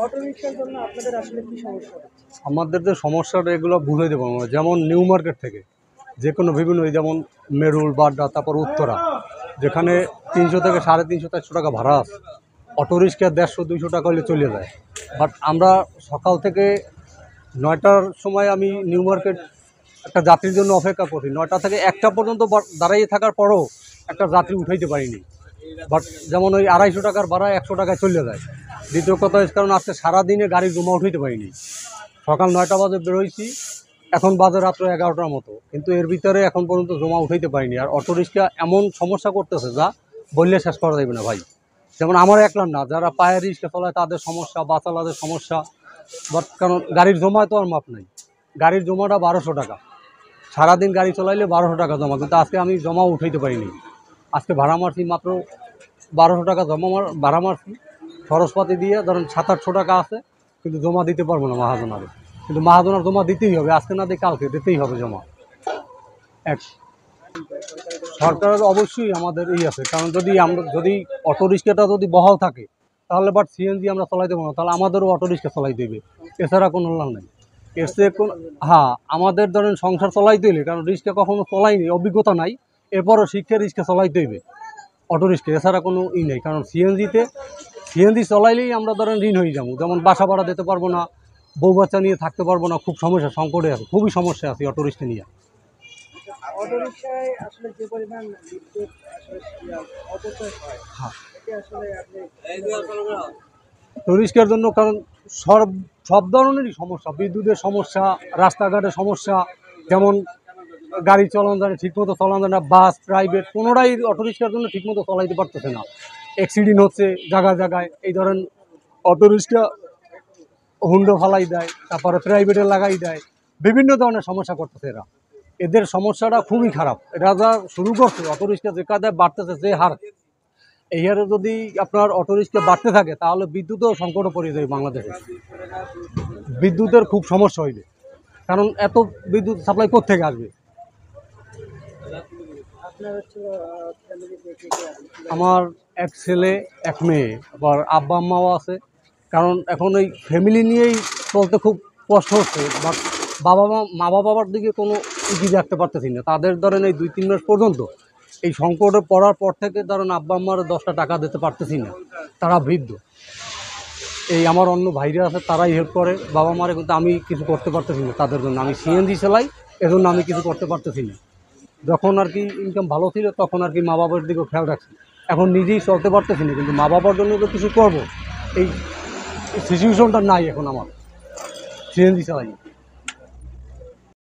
অটোরিকশার জন্য আপনাদের আসলে কি সমস্যা হচ্ছে? আমাদের যে সমস্যাটা এগুলো বুঝে দেবো আমরা, যেমন নিউ মার্কেট থেকে যে কোনো বিভিন্ন যেমন মেরুল বাড্ডা তারপর উত্তরা, যেখানে 300 থেকে 350 400 টাকা ভাড়া আছে, অটোরিক্সা 150-200 টাকা হলে চলে যায়। বাট আমরা সকাল থেকে 9টার সময় আমি নিউ মার্কেট একটা যাত্রীর জন্য অপেক্ষা করি, 9টা থেকে 1টা পর্যন্ত দাঁড়িয়ে থাকার পরও একটা যাত্রী উঠাইতে পারিনি। বাট যেমন ওই 250 টাকার ভাড়া 100 টাকায় চলে যায়। দ্বিতীয় কথা হচ্ছে কারণ আজকে সারাদিনে গাড়ি জমা উঠাইতে পারিনি। সকাল 9টা বাজে বেরোইছি, এখন বাজে রাত্র 11টার মতো, কিন্তু এর ভিতরে এখন পর্যন্ত জমা উঠাইতে পারিনি। আর অটোরিক্সা এমন সমস্যা করতেছে যা বললে শেষ করা যাবে না ভাই। যেমন আমার একলার না, যারা পায়ে রিক্সা চালায় তাদের সমস্যা, বাচালাদের সমস্যা। বাট কারণ গাড়ির জমায় তো আর মাপ নাই। গাড়ির জমাটা 1200 টাকা, সারাদিন গাড়ি চালাইলে 1200 টাকা জমা, কিন্তু আজকে আমি জমা উঠাইতে পারিনি। আজকে ভাড়া মারছি মাত্র 1200 টাকা ভাড়া মারছি, খরচপাতি দিয়ে ধরেন 700-800 টাকা আছে, কিন্তু জমা দিতে পারবো না মহাজনারে। কিন্তু মহাজনার জমা দিতেই হবে, আজকে না দিয়ে কালকে দিতেই হবে জমা। সরকারের অবশ্যই আমাদের আছে, কারণ যদি অটোরিক্সাটা যদি বহাল থাকে তাহলে বাট সিএনজি আমরা চালাইতে পারবো না, তাহলে আমাদেরও অটোরিক্সা চালাই দেবে, এছাড়া কোনো লাভ নেই। এসে হ্যাঁ, আমাদের ধরেন সংসার চলাইতে হইলে, কারণ রিক্সা কখনো চলাইনি, অভিজ্ঞতা নাই, এরপরও শিক্ষা রিক্সা চলাইতে হইবে অটোরিক্সা, এছাড়া কোনো নাই। কারণ সিএনজি চলাইলেই আমরা ধরেন ঋণ হয়ে যাবো, যেমন বাসা ভাড়া দিতে পারবো না, বউ বাচ্চা নিয়ে থাকতে পারবো না, খুব সমস্যা, সংকটে আছে, খুবই সমস্যা আছে অটোরিক্সা নিয়ে। অটোরিকশায় আসলে যে পরিমাণ বিদ্যুৎ অপচয় হয়, হ্যাঁ, এটা আসলে আপনি টুরিস্টের জন্য, কারণ সব ধরনেরই সমস্যা, বিদ্যুতের সমস্যা, রাস্তাঘাটের সমস্যা, যেমন গাড়ি চলানো যায় না, ঠিকমতো চলানো যায় না, বাস প্রাইভেট কোনোটাই অটোরিক্সার জন্য ঠিকমতো চলাইতে পারতেছে না, অ্যাক্সিডেন্ট হচ্ছে জায়গায় জায়গায়। এই ধরেন অটোরিক্সা হুন্ডো ফালাই দেয়, তারপরে প্রাইভেটে লাগাই দেয়, বিভিন্ন ধরনের সমস্যা করতেছে এরা। এদের সমস্যাটা খুবই খারাপ। এরা যা শুরু করছে, অটোরিক্সা যে কায়দায় বাড়তেছে, যে হার, এই হারে যদি আপনার অটোরিক্সা বাড়তে থাকে তাহলে বিদ্যুতেও সংকটে পড়ে যাবে বাংলাদেশে। বিদ্যুতের খুব সমস্যা হইবে, কারণ এত বিদ্যুৎ সাপ্লাই কোত্থেকে আসবে। আপনার হচ্ছে আমার এক ছেলে এক মেয়ে, আবার আব্বা আম্মাও আছে। কারণ এখন এই ফ্যামিলি নিয়েই চলতে খুব কষ্ট হচ্ছে। বাট মা বাবার দিকে কোনো এগিয়ে রাখতে পারতেছি না। তাদের ধরেন এই 2-3 মাস পর্যন্ত এই সংকটে পড়ার পর থেকে ধরেন আব্বা আম্মার 10টা টাকা দিতে পারতেছি না, তারা বৃদ্ধ। এই আমার অন্য ভাইরা আছে, তারাই হেল্প করে বাবা মারে, কিন্তু আমি কিছু করতে পারতেছি না তাদের জন্য। আমি সিএনজি চালাই, এজন্য আমি কিছু করতে পারতেছি না। যখন আর কি ইনকাম ভালো ছিল তখন আর কি মা বাবার দিকেও খেয়াল রাখছি, এখন নিজেই চলতে পারতেছি না, কিন্তু মা বাবার জন্য তো কিছু করবো, এই সিচুয়েশনটা নাই এখন আমার সিএনজি চালাই।